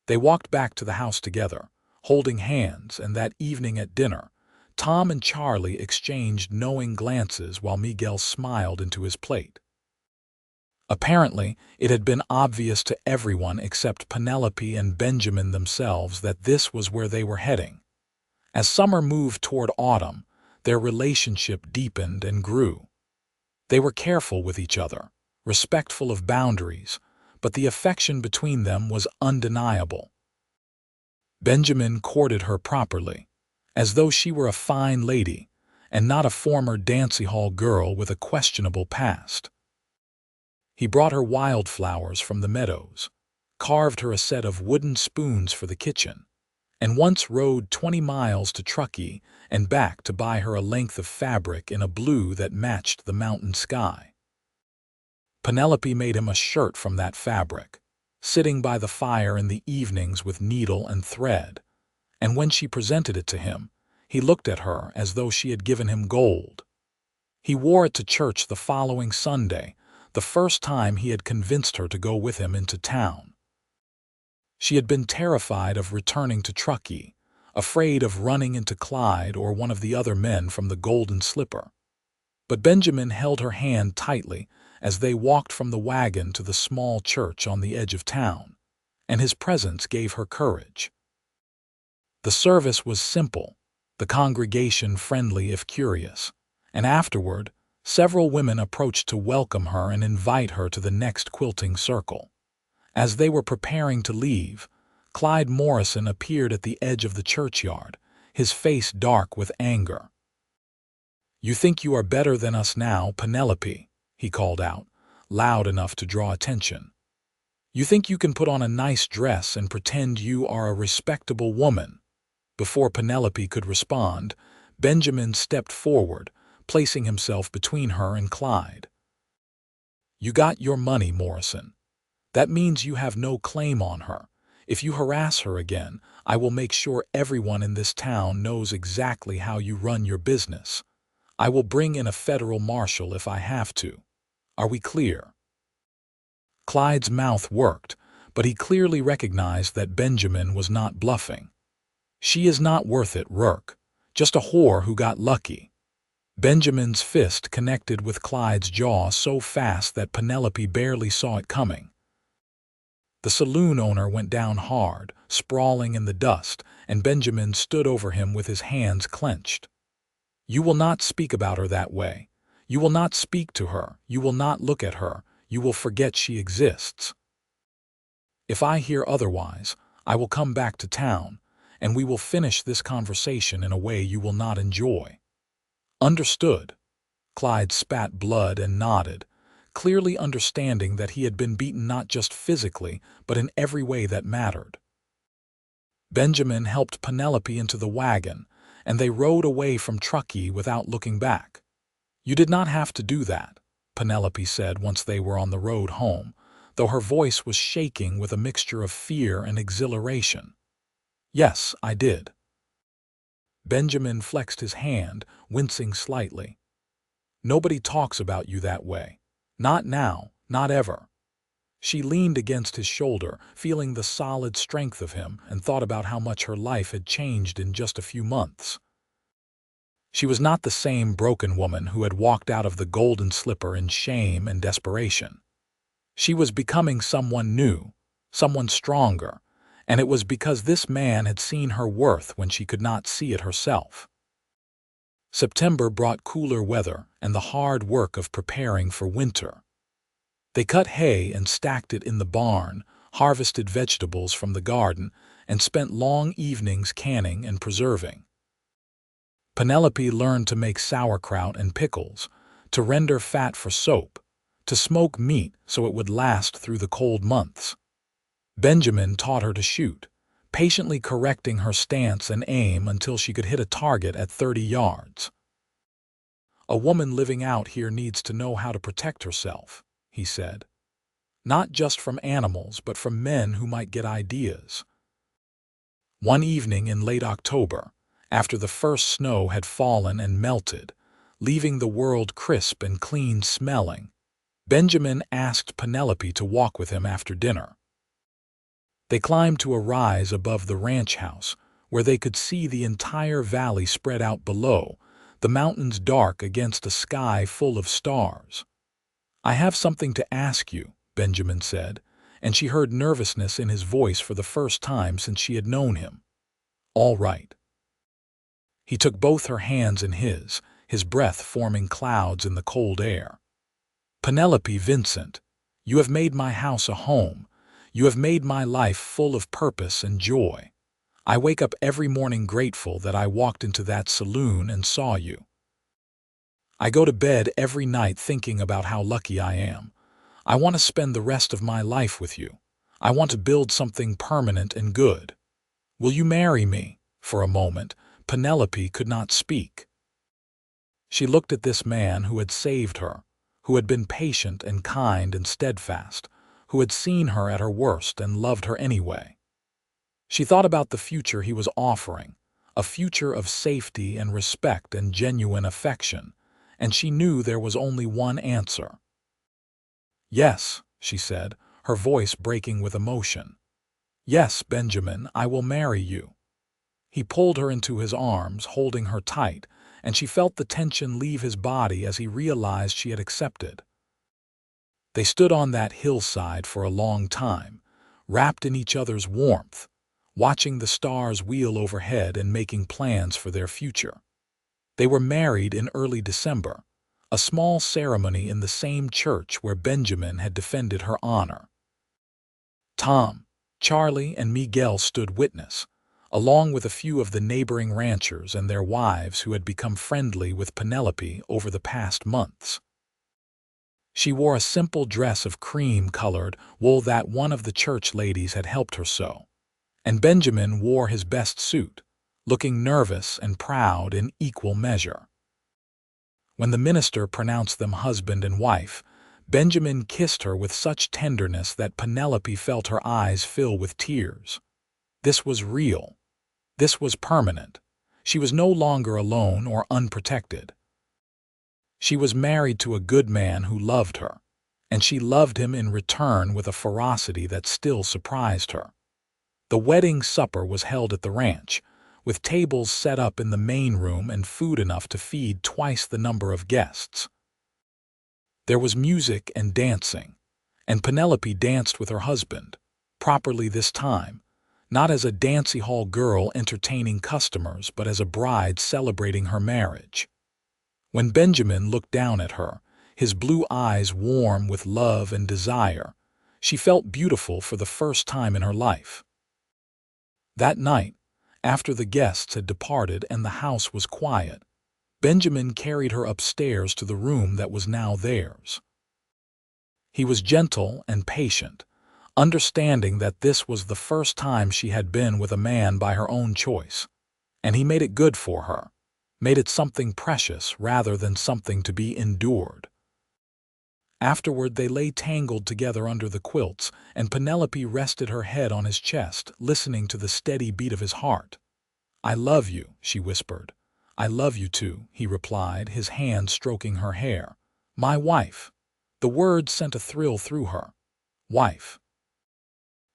They walked back to the house together, holding hands, and that evening at dinner, Tom and Charlie exchanged knowing glances while Miguel smiled into his plate. Apparently, it had been obvious to everyone except Penelope and Benjamin themselves that this was where they were heading. As summer moved toward autumn, their relationship deepened and grew. They were careful with each other, respectful of boundaries, but the affection between them was undeniable. Benjamin courted her properly, as though she were a fine lady and not a former Dancehall girl with a questionable past. He brought her wildflowers from the meadows, carved her a set of wooden spoons for the kitchen, and once rode 20 miles to Truckee and back to buy her a length of fabric in a blue that matched the mountain sky. Penelope made him a shirt from that fabric, sitting by the fire in the evenings with needle and thread, and when she presented it to him, he looked at her as though she had given him gold. He wore it to church the following Sunday, the first time he had convinced her to go with him into town. She had been terrified of returning to Truckee, afraid of running into Clyde or one of the other men from the Golden Slipper. But Benjamin held her hand tightly as they walked from the wagon to the small church on the edge of town, and his presence gave her courage. The service was simple, the congregation friendly if curious, and afterward, several women approached to welcome her and invite her to the next quilting circle. As they were preparing to leave, Clyde Morrison appeared at the edge of the churchyard, his face dark with anger. "You think you are better than us now, Penelope," he called out, loud enough to draw attention. "You think you can put on a nice dress and pretend you are a respectable woman." Before Penelope could respond, Benjamin stepped forward, placing himself between her and Clyde. "You got your money, Morrison. That means you have no claim on her. If you harass her again, I will make sure everyone in this town knows exactly how you run your business. I will bring in a federal marshal if I have to. Are we clear?" Clyde's mouth worked, but he clearly recognized that Benjamin was not bluffing. "She is not worth it, Rourke. Just a whore who got lucky." Benjamin's fist connected with Clyde's jaw so fast that Penelope barely saw it coming. The saloon owner went down hard, sprawling in the dust, and Benjamin stood over him with his hands clenched. "You will not speak about her that way. You will not speak to her. You will not look at her. You will forget she exists. If I hear otherwise, I will come back to town, and we will finish this conversation in a way you will not enjoy." "Understood." Clyde spat blood and nodded, clearly understanding that he had been beaten not just physically, but in every way that mattered. Benjamin helped Penelope into the wagon, and they rode away from Truckee without looking back. "You did not have to do that," Penelope said once they were on the road home, though her voice was shaking with a mixture of fear and exhilaration. "Yes, I did." Benjamin flexed his hand, wincing slightly. "Nobody talks about you that way. Not now, not ever." She leaned against his shoulder, feeling the solid strength of him, and thought about how much her life had changed in just a few months. She was not the same broken woman who had walked out of the Golden Slipper in shame and desperation. She was becoming someone new, someone stronger, and it was because this man had seen her worth when she could not see it herself. September brought cooler weather and the hard work of preparing for winter. They cut hay and stacked it in the barn, harvested vegetables from the garden, and spent long evenings canning and preserving. Penelope learned to make sauerkraut and pickles, to render fat for soap, to smoke meat so it would last through the cold months. Benjamin taught her to shoot, patiently correcting her stance and aim until she could hit a target at 30 yards. "A woman living out here needs to know how to protect herself," he said. "Not just from animals, but from men who might get ideas." One evening in late October, after the first snow had fallen and melted, leaving the world crisp and clean smelling, Benjamin asked Penelope to walk with him after dinner. They climbed to a rise above the ranch house, where they could see the entire valley spread out below, the mountains dark against a sky full of stars. "I have something to ask you," Benjamin said, and she heard nervousness in his voice for the first time since she had known him. "All right." He took both her hands in his breath forming clouds in the cold air. Penelope Vincent, you have made my house a home. You have made my life full of purpose and joy. I wake up every morning grateful that I walked into that saloon and saw you. I go to bed every night thinking about how lucky I am. I want to spend the rest of my life with you. I want to build something permanent and good. Will you marry me? For a moment, Penelope could not speak. She looked at this man who had saved her, who had been patient and kind and steadfast, who had seen her at her worst and loved her anyway. She thought about the future he was offering, a future of safety and respect and genuine affection, and she knew there was only one answer. "Yes," she said, her voice breaking with emotion. "Yes, Benjamin, I will marry you." He pulled her into his arms, holding her tight, and she felt the tension leave his body as he realized she had accepted. They stood on that hillside for a long time, wrapped in each other's warmth, watching the stars wheel overhead and making plans for their future. They were married in early December, a small ceremony in the same church where Benjamin had defended her honor. Tom, Charlie, and Miguel stood witness, along with a few of the neighboring ranchers and their wives who had become friendly with Penelope over the past months. She wore a simple dress of cream-colored wool that one of the church ladies had helped her sew, and Benjamin wore his best suit, looking nervous and proud in equal measure. When the minister pronounced them husband and wife, Benjamin kissed her with such tenderness that Penelope felt her eyes fill with tears. This was real. This was permanent. She was no longer alone or unprotected. She was married to a good man who loved her, and she loved him in return with a ferocity that still surprised her. The wedding supper was held at the ranch, with tables set up in the main room and food enough to feed twice the number of guests. There was music and dancing, and Penelope danced with her husband, properly this time, not as a Dancehall girl entertaining customers but as a bride celebrating her marriage. When Benjamin looked down at her, his blue eyes warm with love and desire, she felt beautiful for the first time in her life. That night, after the guests had departed and the house was quiet, Benjamin carried her upstairs to the room that was now theirs. He was gentle and patient, understanding that this was the first time she had been with a man by her own choice, and he made it good for her, made it something precious rather than something to be endured. Afterward they lay tangled together under the quilts, and Penelope rested her head on his chest, listening to the steady beat of his heart. "I love you," she whispered. "I love you too," he replied, his hand stroking her hair. "My wife." The word sent a thrill through her. Wife.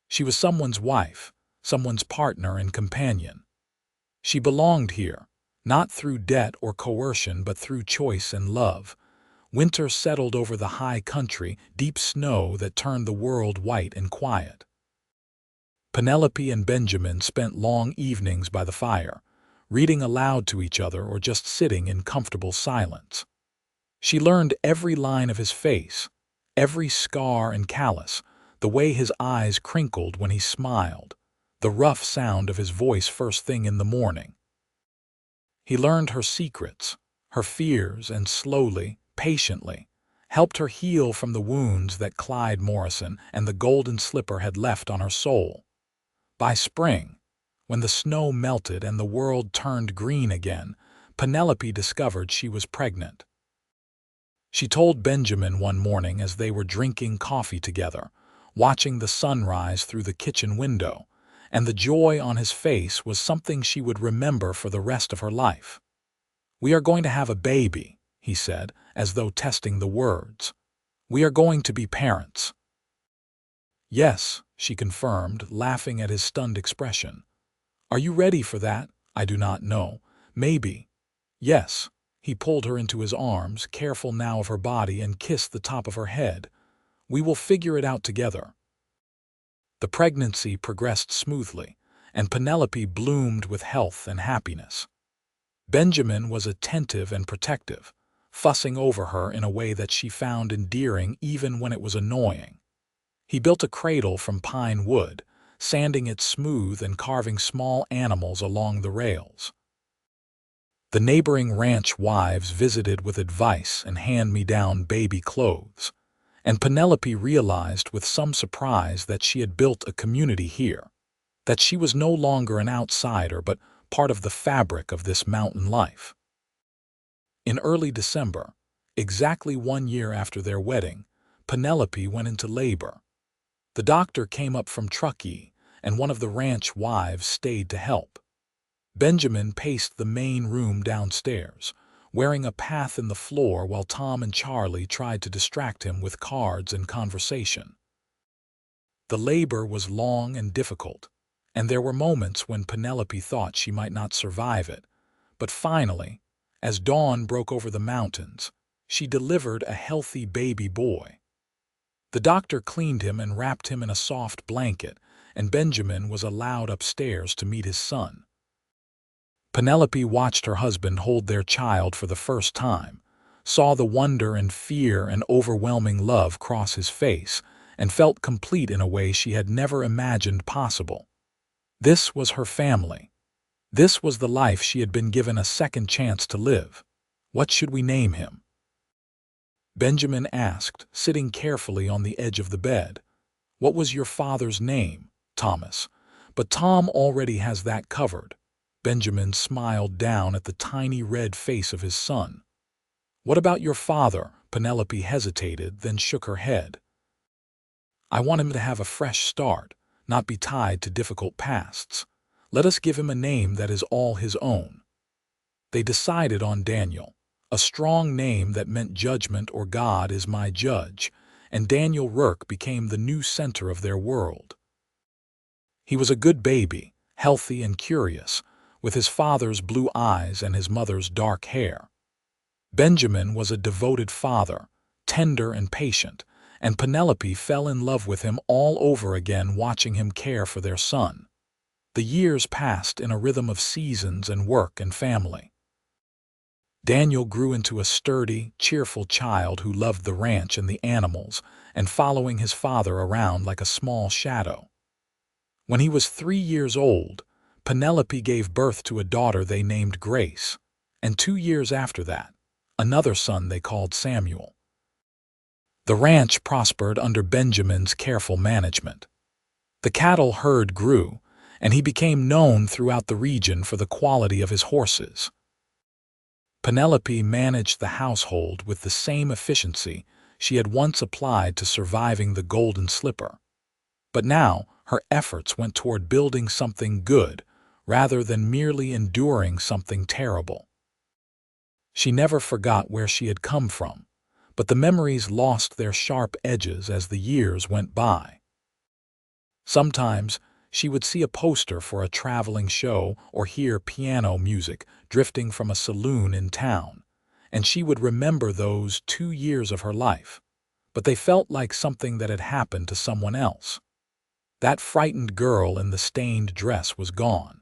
She was someone's wife, someone's partner and companion. She belonged here, not through debt or coercion but through choice and love. Winter settled over the high country, deep snow that turned the world white and quiet. Penelope and Benjamin spent long evenings by the fire, reading aloud to each other or just sitting in comfortable silence. She learned every line of his face, every scar and callus, the way his eyes crinkled when he smiled, the rough sound of his voice first thing in the morning. He learned her secrets, her fears, and slowly, patiently, helped her heal from the wounds that Clyde Morrison and the Golden Slipper had left on her soul. By spring, when the snow melted and the world turned green again, Penelope discovered she was pregnant. She told Benjamin one morning as they were drinking coffee together, watching the sunrise through the kitchen window, and the joy on his face was something she would remember for the rest of her life. "We are going to have a baby," he said, as though testing the words. "We are going to be parents." "Yes," she confirmed, laughing at his stunned expression. "Are you ready for that? I do not know. Maybe." "Yes." He pulled her into his arms, careful now of her body, and kissed the top of her head. "We will figure it out together." The pregnancy progressed smoothly, and Penelope bloomed with health and happiness. Benjamin was attentive and protective, fussing over her in a way that she found endearing even when it was annoying. He built a cradle from pine wood, sanding it smooth and carving small animals along the rails. The neighboring ranch wives visited with advice and hand-me-down baby clothes, and Penelope realized with some surprise that she had built a community here, that she was no longer an outsider but part of the fabric of this mountain life. In early December, exactly 1 year after their wedding, Penelope went into labor. The doctor came up from Truckee, and one of the ranch wives stayed to help. Benjamin paced the main room downstairs, wearing a path in the floor while Tom and Charlie tried to distract him with cards and conversation. The labor was long and difficult, and there were moments when Penelope thought she might not survive it. But finally, as dawn broke over the mountains, she delivered a healthy baby boy. The doctor cleaned him and wrapped him in a soft blanket, and Benjamin was allowed upstairs to meet his son. Penelope watched her husband hold their child for the first time, saw the wonder and fear and overwhelming love cross his face, and felt complete in a way she had never imagined possible. This was her family. This was the life she had been given a second chance to live. What should we name him? Benjamin asked, sitting carefully on the edge of the bed. What was your father's name? Thomas. But Tom already has that covered. Benjamin smiled down at the tiny red face of his son. What about your father? Penelope hesitated, then shook her head. I want him to have a fresh start, not be tied to difficult pasts. Let us give him a name that is all his own. They decided on Daniel, a strong name that meant judgment or God is my judge, and Daniel Rourke became the new center of their world. He was a good baby, healthy and curious, with his father's blue eyes and his mother's dark hair. Benjamin was a devoted father, tender and patient, and Penelope fell in love with him all over again watching him care for their son. The years passed in a rhythm of seasons and work and family. Daniel grew into a sturdy, cheerful child who loved the ranch and the animals, and following his father around like a small shadow. When he was 3 years old, Penelope gave birth to a daughter they named Grace, and 2 years after that, another son they called Samuel. The ranch prospered under Benjamin's careful management. The cattle herd grew, and he became known throughout the region for the quality of his horses. Penelope managed the household with the same efficiency she had once applied to surviving the Golden Slipper. But now her efforts went toward building something good rather than merely enduring something terrible. She never forgot where she had come from, but the memories lost their sharp edges as the years went by. Sometimes she would see a poster for a traveling show or hear piano music drifting from a saloon in town, and she would remember those 2 years of her life, but they felt like something that had happened to someone else. That frightened girl in the stained dress was gone.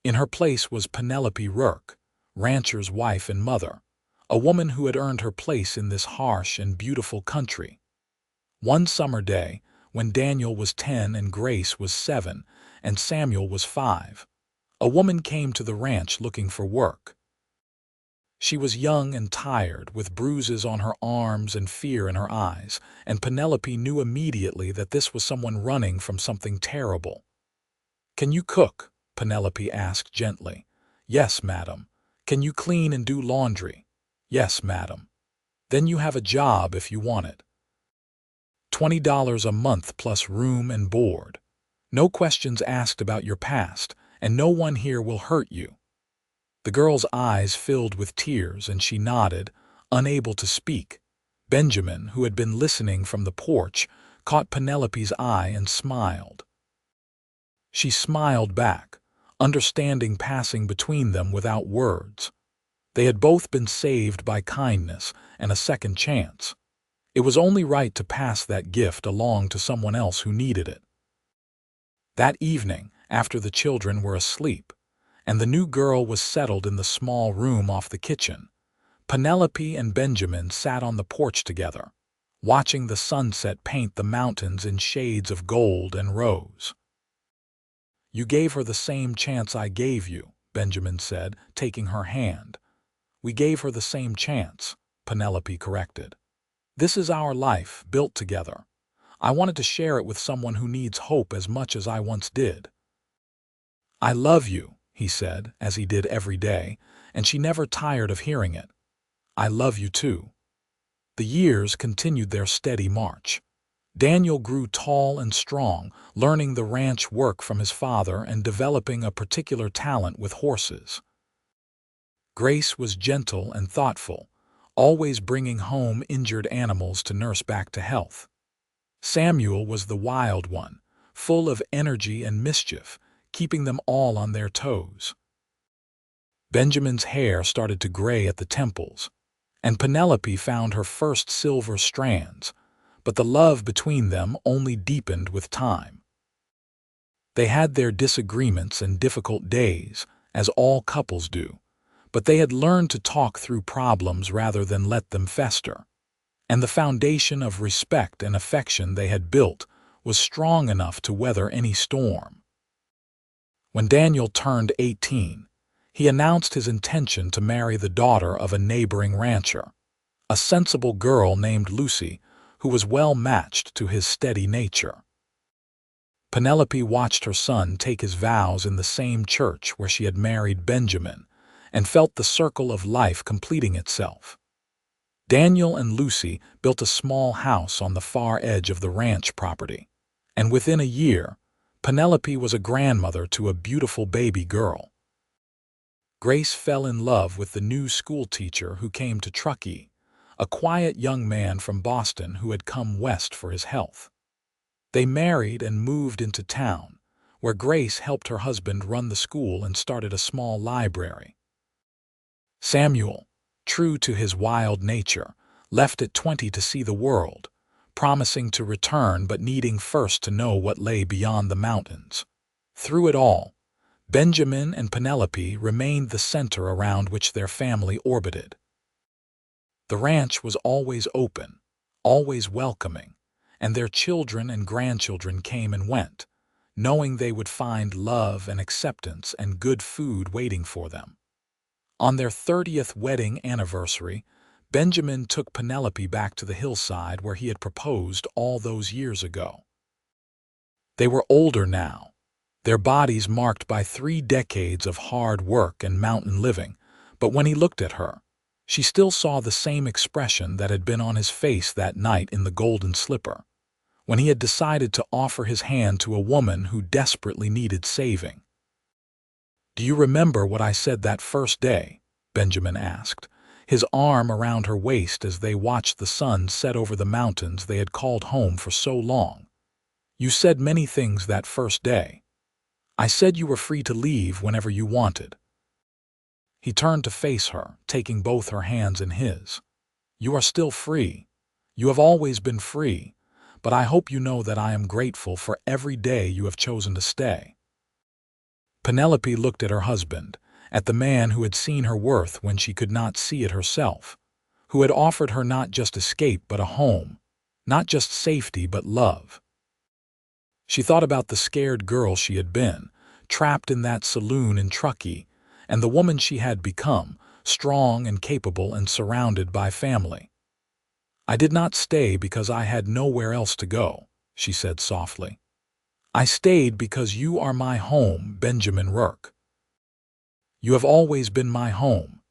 In her place was Penelope Rourke, rancher's wife and mother, a woman who had earned her place in this harsh and beautiful country. One summer day, when Daniel was 10 and Grace was 7 and Samuel was 5, a woman came to the ranch looking for work. She was young and tired, with bruises on her arms and fear in her eyes, and Penelope knew immediately that this was someone running from something terrible. "Can you cook?" Penelope asked gently. "Yes, madam." "Can you clean and do laundry?" "Yes, madam." "Then you have a job if you want it. $20 a month plus room and board. No questions asked about your past, and no one here will hurt you." The girl's eyes filled with tears, and she nodded, unable to speak. Benjamin, who had been listening from the porch, caught Penelope's eye and smiled. She smiled back, understanding passing between them without words. They had both been saved by kindness and a second chance. It was only right to pass that gift along to someone else who needed it. That evening, after the children were asleep, and the new girl was settled in the small room off the kitchen, Penelope and Benjamin sat on the porch together, watching the sunset paint the mountains in shades of gold and rose. "You gave her the same chance I gave you," Benjamin said, taking her hand. "We gave her the same chance," Penelope corrected. "This is our life, built together. I wanted to share it with someone who needs hope as much as I once did." "I love you," he said, as he did every day, and she never tired of hearing it. "I love you too." The years continued their steady march. Daniel grew tall and strong, learning the ranch work from his father and developing a particular talent with horses. Grace was gentle and thoughtful, always bringing home injured animals to nurse back to health. Samuel was the wild one, full of energy and mischief, keeping them all on their toes. Benjamin's hair started to gray at the temples, and Penelope found her first silver strands, but the love between them only deepened with time. They had their disagreements and difficult days, as all couples do, but they had learned to talk through problems rather than let them fester, and the foundation of respect and affection they had built was strong enough to weather any storm. When Daniel turned 18, he announced his intention to marry the daughter of a neighboring rancher, a sensible girl named Lucy, who was well matched to his steady nature. Penelope watched her son take his vows in the same church where she had married Benjamin, and felt the circle of life completing itself. Daniel and Lucy built a small house on the far edge of the ranch property, and within a year, Penelope was a grandmother to a beautiful baby girl. Grace fell in love with the new schoolteacher who came to Truckee, a quiet young man from Boston who had come west for his health. They married and moved into town, where Grace helped her husband run the school and started a small library. Samuel, true to his wild nature, left at 20 to see the world, promising to return but needing first to know what lay beyond the mountains. Through it all, Benjamin and Penelope remained the center around which their family orbited. The ranch was always open, always welcoming, and their children and grandchildren came and went, knowing they would find love and acceptance and good food waiting for them. On their 30th wedding anniversary, Benjamin took Penelope back to the hillside where he had proposed all those years ago. They were older now, their bodies marked by 3 decades of hard work and mountain living, but when he looked at her, she still saw the same expression that had been on his face that night in the Golden Slipper, when he had decided to offer his hand to a woman who desperately needed saving. "Do you remember what I said that first day?" Benjamin asked, his arm around her waist as they watched the sun set over the mountains they had called home for so long. "You said many things that first day. I said you were free to leave whenever you wanted." He turned to face her, taking both her hands in his. "You are still free. You have always been free, but I hope you know that I am grateful for every day you have chosen to stay." Penelope looked at her husband, at the man who had seen her worth when she could not see it herself, who had offered her not just escape but a home, not just safety but love. She thought about the scared girl she had been, trapped in that saloon in Truckee, and the woman she had become, strong and capable and surrounded by family. "I did not stay because I had nowhere else to go," she said softly. "I stayed because you are my home, Benjamin Rourke. You have always been my home."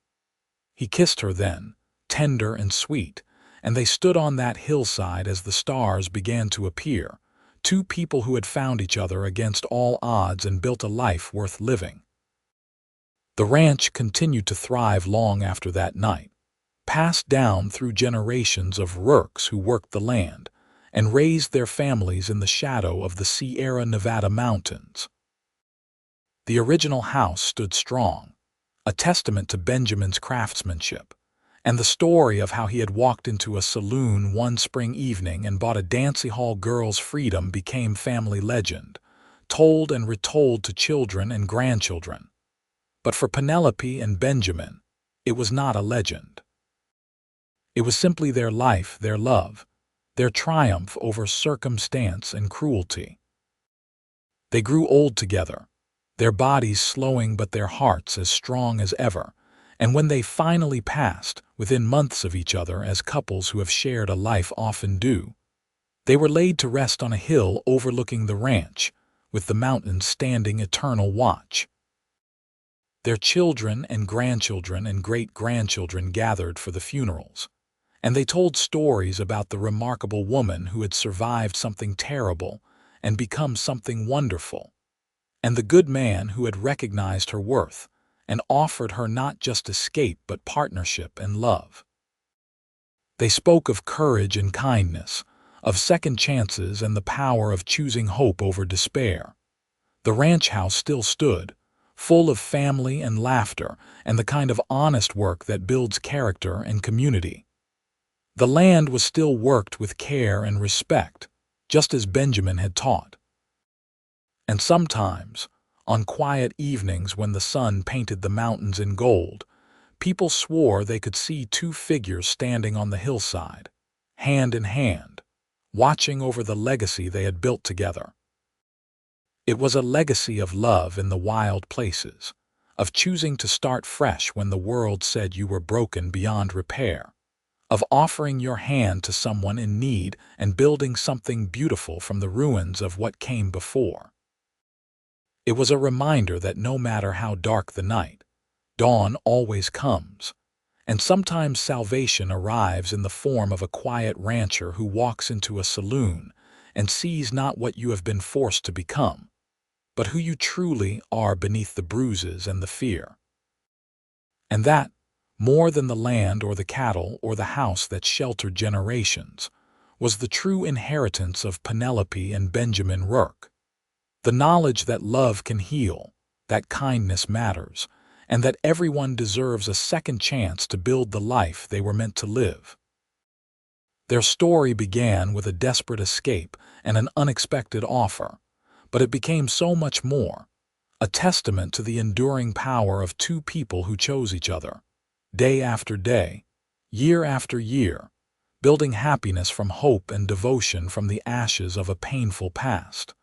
He kissed her then, tender and sweet, and they stood on that hillside as the stars began to appear, 2 people who had found each other against all odds and built a life worth living. The ranch continued to thrive long after that night, passed down through generations of Rourkes who worked the land and raised their families in the shadow of the Sierra Nevada mountains. The original house stood strong, a testament to Benjamin's craftsmanship, and the story of how he had walked into a saloon one spring evening and bought a Dancehall girl's freedom became family legend, told and retold to children and grandchildren. But for Penelope and Benjamin, it was not a legend. It was simply their life, their love, their triumph over circumstance and cruelty. They grew old together, their bodies slowing but their hearts as strong as ever, and when they finally passed, within months of each other as couples who have shared a life often do, they were laid to rest on a hill overlooking the ranch, with the mountains standing eternal watch. Their children and grandchildren and great-grandchildren gathered for the funerals, and they told stories about the remarkable woman who had survived something terrible and become something wonderful, and the good man who had recognized her worth and offered her not just escape but partnership and love. They spoke of courage and kindness, of second chances and the power of choosing hope over despair. The ranch house still stood, full of family and laughter and the kind of honest work that builds character and community. The land was still worked with care and respect, just as Benjamin had taught. And sometimes, on quiet evenings when the sun painted the mountains in gold, people swore they could see two figures standing on the hillside, hand in hand, watching over the legacy they had built together. It was a legacy of love in the wild places, of choosing to start fresh when the world said you were broken beyond repair, of offering your hand to someone in need and building something beautiful from the ruins of what came before. It was a reminder that no matter how dark the night, dawn always comes, and sometimes salvation arrives in the form of a quiet rancher who walks into a saloon and sees not what you have been forced to become, but who you truly are beneath the bruises and the fear. And that, more than the land or the cattle or the house that sheltered generations, was the true inheritance of Penelope and Benjamin Rourke. The knowledge that love can heal, that kindness matters, and that everyone deserves a second chance to build the life they were meant to live. Their story began with a desperate escape and an unexpected offer, but it became so much more, a testament to the enduring power of two people who chose each other, day after day, year after year, building happiness from hope and devotion from the ashes of a painful past.